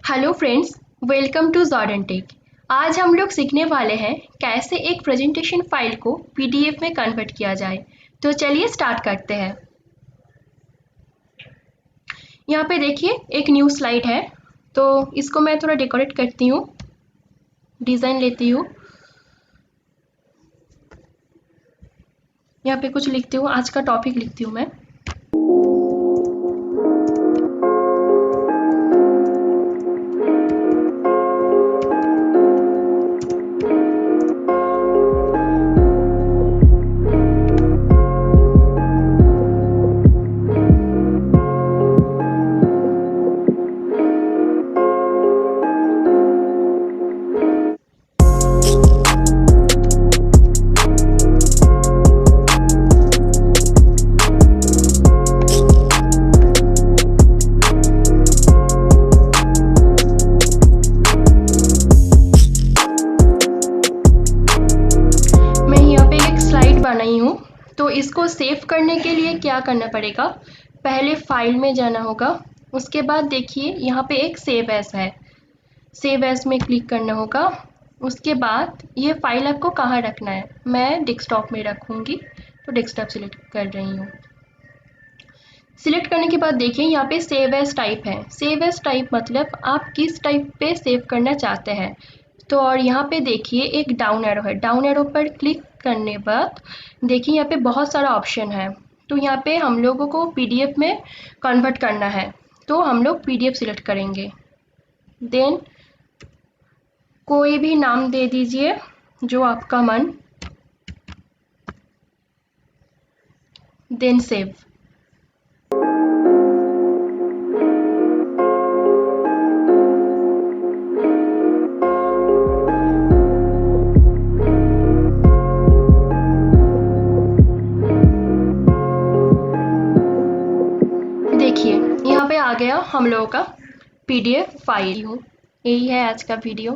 Hello friends, welcome to ZorDon tech. आज हम लोग सीखने वाले हैं कैसे एक प्रेजेंटेशन फाइल को पीडीएफ में कन्वर्ट किया जाए। तो चलिए स्टार्ट करते हैं। यहाँ पे देखिए एक न्यू स्लाइड है, तो इसको मैं थोड़ा डेकोरेट करती हूँ, डिज़ाइन लेती हूँ। यहाँ पे कुछ लिखती हूँ, आज का टॉपिक लिखती हूँ मैं। बनाई हूँ, तो इसको सेव करने के लिए क्या करना पड़ेगा, पहले फाइल में जाना होगा। उसके बाद देखिए यहाँ पे एक सेव एज है, सेव एज में क्लिक करना होगा। उसके बाद ये फाइल आपको कहाँ रखना है, मैं डेस्कटॉप में रखूँगी, तो डेस्कटॉप सिलेक्ट कर रही हूँ। सिलेक्ट करने के बाद देखिए यहाँ पे सेव एज टाइप है। सेव एज टाइप मतलब आप किस टाइप पे सेव करना चाहते हैं। तो और यहाँ पे देखिए एक डाउन एरो है, डाउन एरो पर क्लिक करने बाद देखिए यहाँ पे बहुत सारा ऑप्शन है। तो यहाँ पे हम लोगों को पीडीएफ में कन्वर्ट करना है, तो हम लोग पीडीएफ सिलेक्ट करेंगे। देन कोई भी नाम दे दीजिए जो आपका मन, देन सेव। यहाँ पे आ गया हम लोगों का पीडीएफ फाइल। यही है आज का वीडियो।